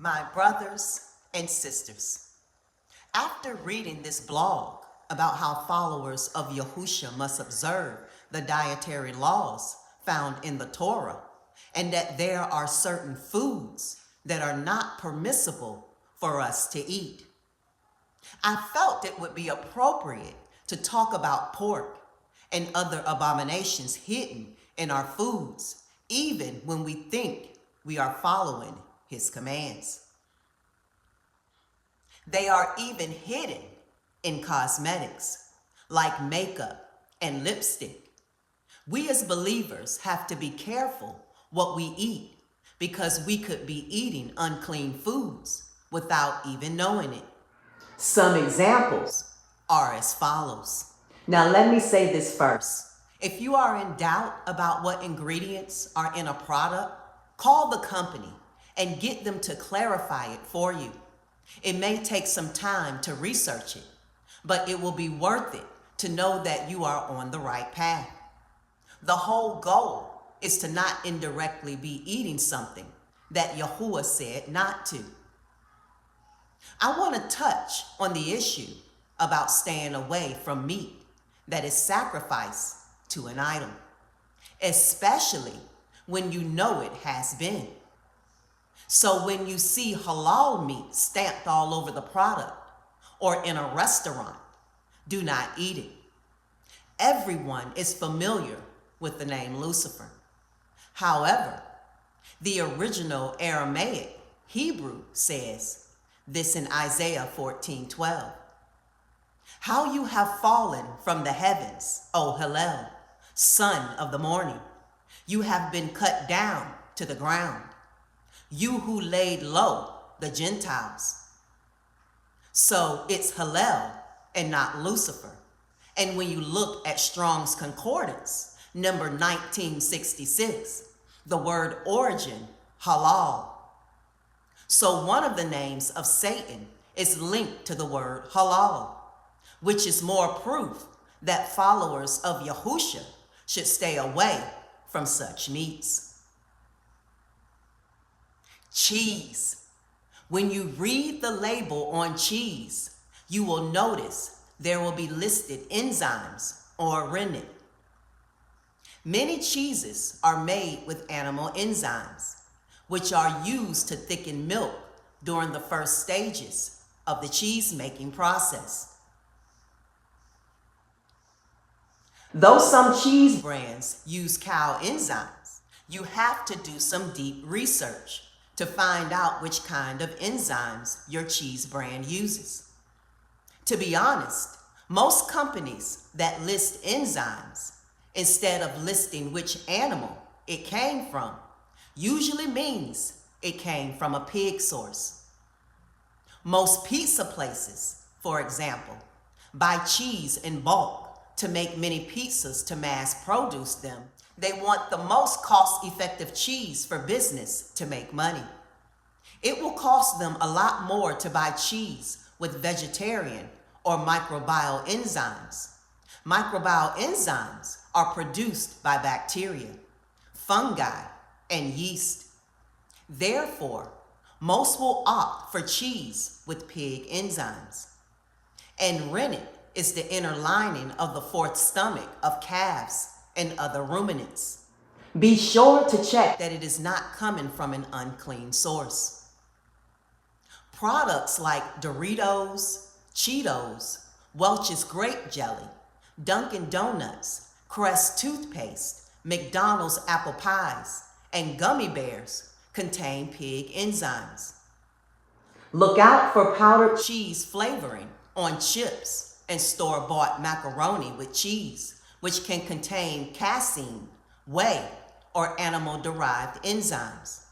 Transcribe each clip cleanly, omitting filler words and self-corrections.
My brothers and sisters, after reading this blog about how followers of Yahusha must observe the dietary laws found in the Torah, and that there are certain foods that are not permissible for us to eat, I felt it would be appropriate to talk about pork and other abominations hidden in our foods, even when we think we are following his commands. They are even hidden in cosmetics, like makeup and lipstick. We as believers have to be careful what we eat because we could be eating unclean foods without even knowing it. Some examples are as follows. Now let me say this first. If you are in doubt about what ingredients are in a product, call the company and get them to clarify it for you. It may take some time to research it, but it will be worth it to know that you are on the right path. The whole goal is to not indirectly be eating something that Yahuwah said not to. I want to touch on the issue about staying away from meat that is sacrificed to an idol, especially when you know it has been. So when you see halal meat stamped all over the product or in a restaurant, do not eat it. Everyone is familiar with the name Lucifer. However, the original Aramaic Hebrew says this in Isaiah 14:12. How you have fallen from the heavens, O Hillel, son of the morning. You have been cut down to the ground. You who laid low the Gentiles. So it's Hillel and not Lucifer. And when you look at Strong's Concordance, number 1966, the word origin, halal. So one of the names of Satan is linked to the word halal, which is more proof that followers of Yahusha should stay away from such meats. Cheese. When you read the label on cheese, you will notice there will be listed enzymes or rennet. Many cheeses are made with animal enzymes, which are used to thicken milk during the first stages of the cheese making process. Though some cheese brands use cow enzymes, you have to do some deep research to find out which kind of enzymes your cheese brand uses. To be honest, most companies that list enzymes, instead of listing which animal it came from, usually means it came from a pig source. Most pizza places, for example, buy cheese in bulk to make many pizzas to mass produce them. They want the most cost-effective cheese for business to make money. It will cost them a lot more to buy cheese with vegetarian or microbial enzymes. Microbial enzymes are produced by bacteria, fungi, and yeast. Therefore, most will opt for cheese with pig enzymes. And rennet is the inner lining of the fourth stomach of calves and other ruminants. Be sure to check that it is not coming from an unclean source. Products like Doritos, Cheetos, Welch's grape jelly, Dunkin' Donuts, Crest toothpaste, McDonald's apple pies, and gummy bears contain pig enzymes. Look out for powdered cheese flavoring on chips and store-bought macaroni with cheese, which can contain casein, whey, or animal-derived enzymes.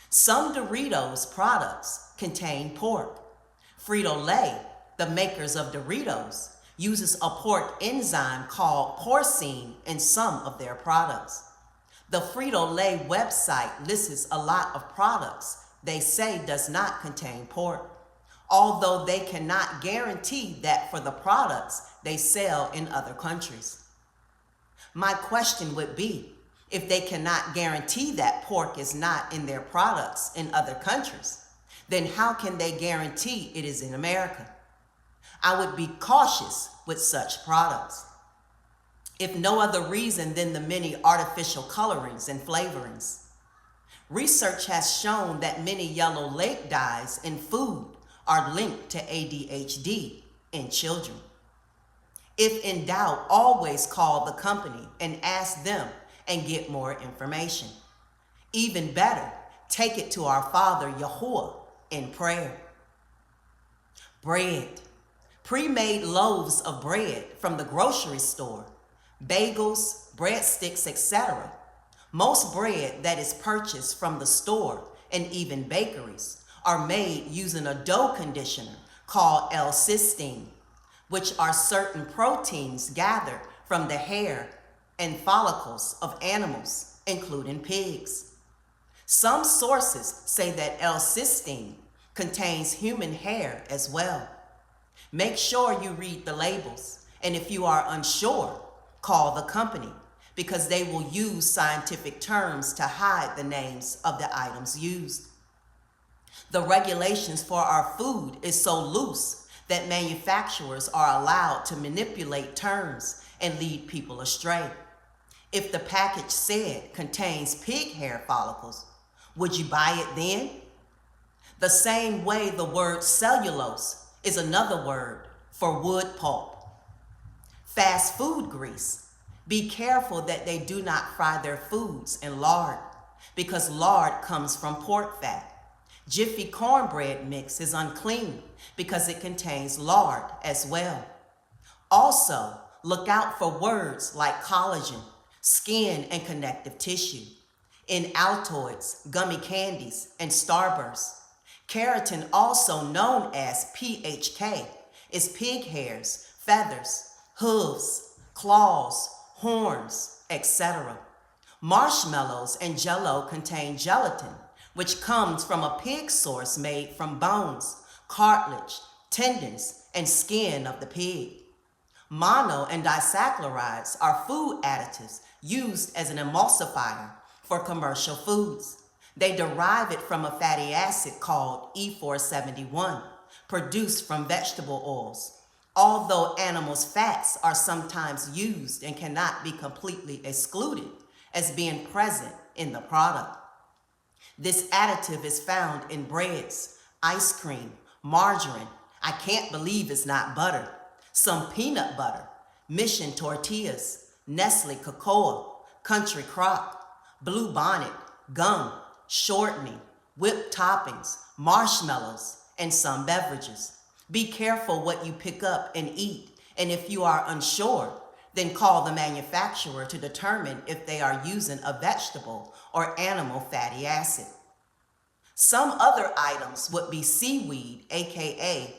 Some Doritos products contain pork. Frito-Lay, the makers of Doritos, uses a pork enzyme called porcine in some of their products. The Frito-Lay website lists a lot of products they say does not contain pork, although they cannot guarantee that for the products they sell in other countries. My question would be, if they cannot guarantee that pork is not in their products in other countries, then how can they guarantee it is in America? I would be cautious with such products, if no other reason than the many artificial colorings and flavorings. Research has shown that many yellow lake dyes in food are linked to ADHD in children. If in doubt, always call the company and ask them and get more information. Even better, take it to our Father Yahuwah in prayer. Bread. Pre-made loaves of bread from the grocery store, bagels, breadsticks, etc. Most bread that is purchased from the store and even bakeries are made using a dough conditioner called L-cysteine, which are certain proteins gathered from the hair and follicles of animals, including pigs. Some sources say that L-cysteine contains human hair as well. Make sure you read the labels, and if you are unsure, call the company, because they will use scientific terms to hide the names of the items used. The regulations for our food is so loose that manufacturers are allowed to manipulate terms and lead people astray. If the package said contains pig hair follicles, would you buy it then? The same way the word cellulose is another word for wood pulp. Fast food grease. Be careful that they do not fry their foods in lard, because lard comes from pork fat. Jiffy cornbread mix is unclean because it contains lard as well. Also, look out for words like collagen, skin and connective tissue, in Altoids, gummy candies, and Starburst. Keratin, also known as PHK, is pig hairs, feathers, hooves, claws, horns, etc. Marshmallows and Jell-O contain gelatin, which comes from a pig source made from bones, cartilage, tendons, and skin of the pig. Mono and disaccharides are food additives used as an emulsifier for commercial foods. They derive it from a fatty acid called E471, produced from vegetable oils. Although animals' fats are sometimes used and cannot be completely excluded as being present in the product. This additive is found in breads, ice cream, margarine. I can't believe it's not butter. Some peanut butter, Mission tortillas, Nestle cocoa, Country Crock, Blue Bonnet, gum, shortening, whipped toppings, marshmallows, and some beverages. Be careful what you pick up and eat, and if you are unsure, then call the manufacturer to determine if they are using a vegetable or animal fatty acid. Some other items would be seaweed, aka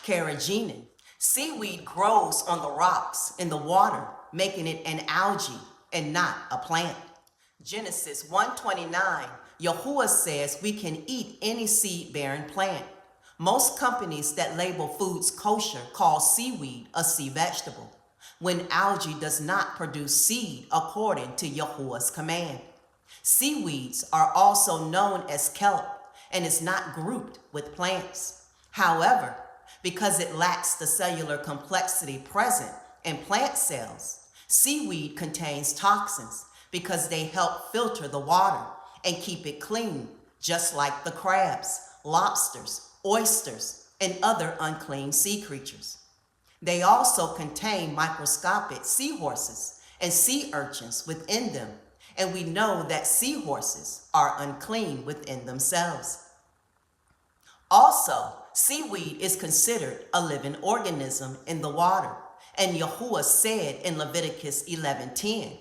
carrageenan. Seaweed grows on the rocks in the water, making it an algae and not a plant. Genesis 1:29, Yahuwah says we can eat any seed-bearing plant. Most companies that label foods kosher call seaweed a sea vegetable, when algae does not produce seed according to Yahuwah's command. Seaweeds are also known as kelp and is not grouped with plants. However, because it lacks the cellular complexity present in plant cells, seaweed contains toxins because they help filter the water and keep it clean, just like the crabs, lobsters, oysters, and other unclean sea creatures. They also contain microscopic seahorses and sea urchins within them, and we know that seahorses are unclean within themselves. Also, seaweed is considered a living organism in the water, and Yahuwah said in Leviticus 11:10,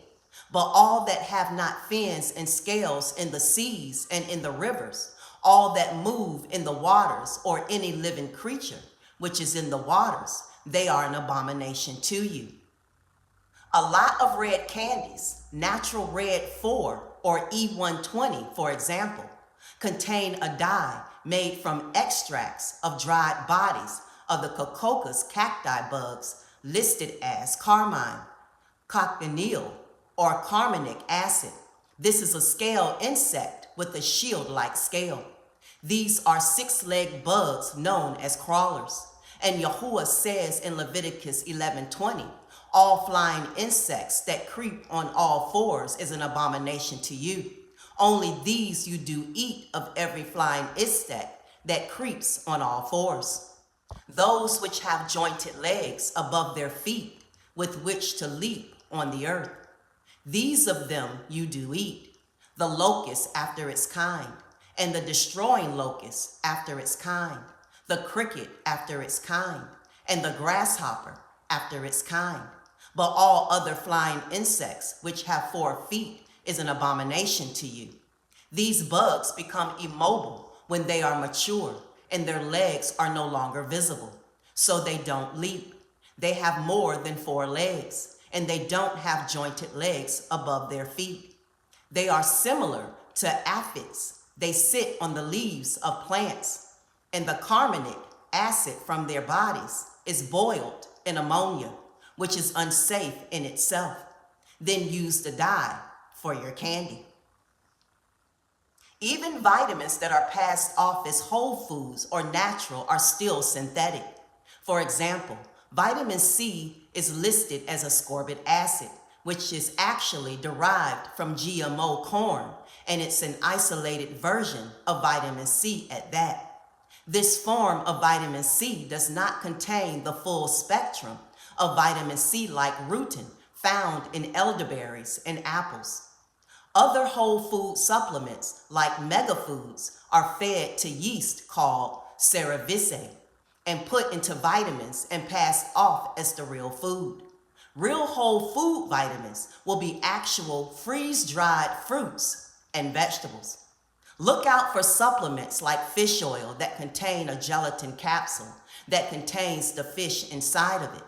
"But all that have not fins and scales in the seas and in the rivers, all that move in the waters, or any living creature which is in the waters, they are an abomination to you." A lot of red candies, natural red 4 or E120, for example, contain a dye made from extracts of dried bodies of the Coccus cacti bugs listed as carmine, cochineal, or carminic acid. This is a scale insect with a shield-like scale. These are six-legged bugs known as crawlers. And Yahuwah says in Leviticus 11:20, all flying insects that creep on all fours is an abomination to you. Only these you do eat of every flying insect that creeps on all fours. Those which have jointed legs above their feet with which to leap on the earth. These of them you do eat, the locust after its kind, and the destroying locust after its kind, the cricket after its kind, and the grasshopper after its kind. But all other flying insects which have 4 feet is an abomination to you. These bugs become immobile when they are mature, and their legs are no longer visible, so they don't leap. They have more than 4 legs, and they don't have jointed legs above their feet. They are similar to aphids. They sit on the leaves of plants, and the carbonic acid from their bodies is boiled in ammonia, which is unsafe in itself, then used to dye for your candy. Even vitamins that are passed off as whole foods or natural are still synthetic. For example, vitamin C is listed as ascorbic acid, which is actually derived from GMO corn, and it's an isolated version of vitamin C at that. This form of vitamin C does not contain the full spectrum of vitamin C like rutin found in elderberries and apples. Other whole food supplements like megafoods are fed to yeast called cerevisiae and put into vitamins and passed off as the real food. Real whole food vitamins will be actual freeze-dried fruits and vegetables. Look out for supplements like fish oil that contain a gelatin capsule that contains the fish inside of it.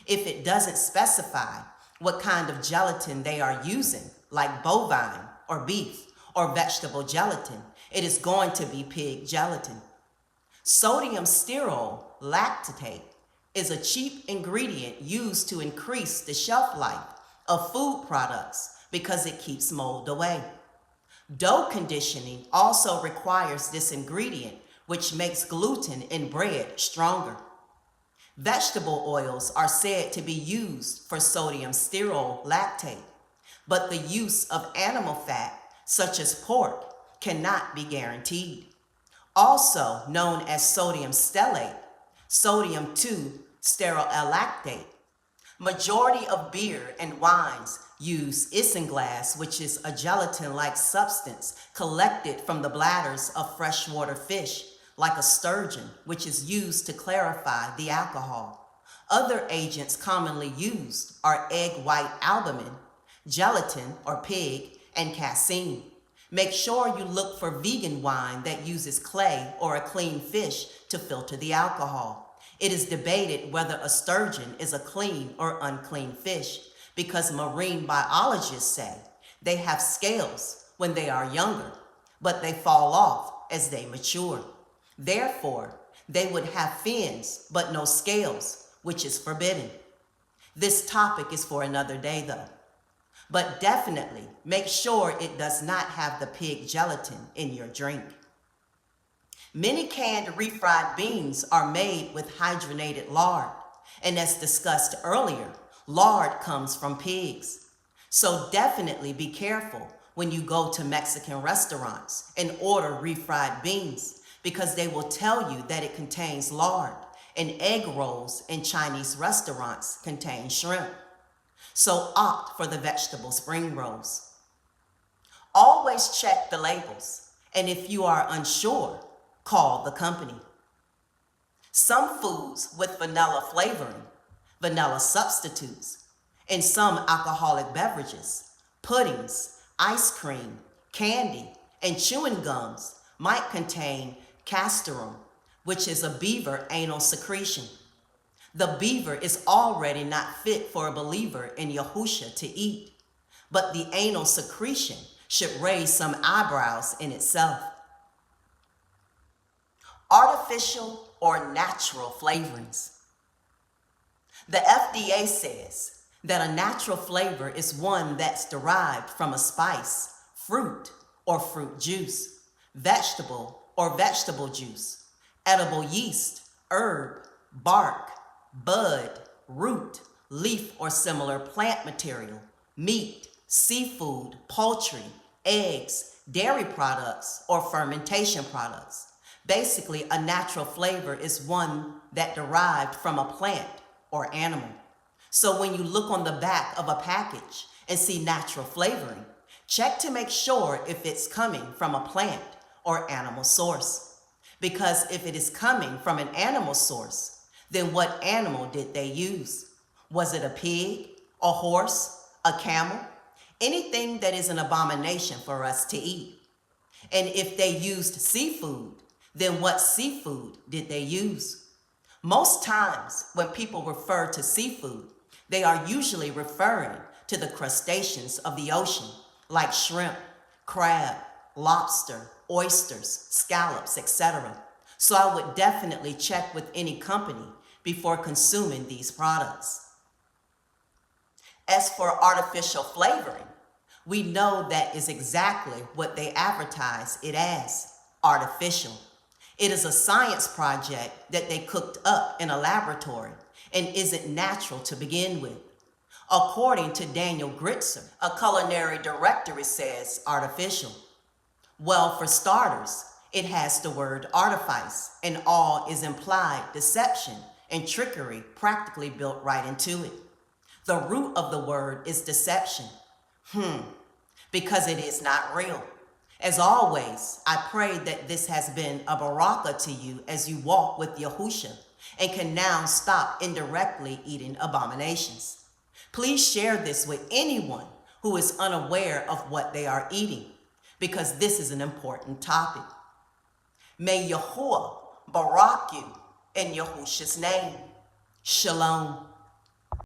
If it doesn't specify what kind of gelatin they are using, like bovine or beef or vegetable gelatin, it is going to be pig gelatin. Sodium stearol lactate is a cheap ingredient used to increase the shelf life of food products because it keeps mold away. Dough conditioning also requires this ingredient, which makes gluten in bread stronger. Vegetable oils are said to be used for sodium stearol lactate, but the use of animal fat, such as pork, cannot be guaranteed. Also known as sodium stellate, sodium 2-steroylactate. Majority of beer and wines use isinglass, which is a gelatin-like substance collected from the bladders of freshwater fish, like a sturgeon, which is used to clarify the alcohol. Other agents commonly used are egg white albumin, gelatin or pig, and casein. Make sure you look for vegan wine that uses clay or a clean fish to filter the alcohol. It is debated whether a sturgeon is a clean or unclean fish because marine biologists say they have scales when they are younger, but they fall off as they mature. Therefore, they would have fins but no scales, which is forbidden. This topic is for another day though. But definitely make sure it does not have the pig gelatin in your drink. Many canned refried beans are made with hydrogenated lard, and as discussed earlier, lard comes from pigs. So definitely be careful when you go to Mexican restaurants and order refried beans, because they will tell you that it contains lard, and egg rolls in Chinese restaurants contain shrimp. So opt for the vegetable spring rolls. Always check the labels, and if you are unsure, call the company. Some foods with vanilla flavoring, vanilla substitutes, and some alcoholic beverages, puddings, ice cream, candy, and chewing gums might contain castoreum, which is a beaver anal secretion. The beaver is already not fit for a believer in Yahusha to eat, but the anal secretion should raise some eyebrows in itself. Artificial or natural flavorings. The FDA says that a natural flavor is one that's derived from a spice, fruit, or fruit juice, vegetable, or vegetable juice, edible yeast, herb, bark, bud, root, leaf or similar plant material, meat, seafood, poultry, eggs, dairy products, or fermentation products. Basically, a natural flavor is one that derived from a plant or animal. So when you look on the back of a package and see natural flavoring, check to make sure if it's coming from a plant or animal source. Because if it is coming from an animal source, then what animal did they use? Was it a pig, a horse, a camel? Anything that is an abomination for us to eat. And if they used seafood, then what seafood did they use? Most times when people refer to seafood, they are usually referring to the crustaceans of the ocean, like shrimp, crab, lobster, oysters, scallops, etc. So I would definitely check with any company before consuming these products. As for artificial flavoring, we know that is exactly what they advertise it as, artificial. It is a science project that they cooked up in a laboratory and isn't natural to begin with. According to Daniel Gritzer, a culinary director, it says artificial. Well, for starters, it has the word artifice, and all is implied deception and trickery practically built right into it. The root of the word is deception. Because it is not real. As always, I pray that this has been a baraka to you as you walk with Yahusha and can now stop indirectly eating abominations. Please share this with anyone who is unaware of what they are eating, because this is an important topic. May Yahuwah barak you in Yahusha's name. Shalom.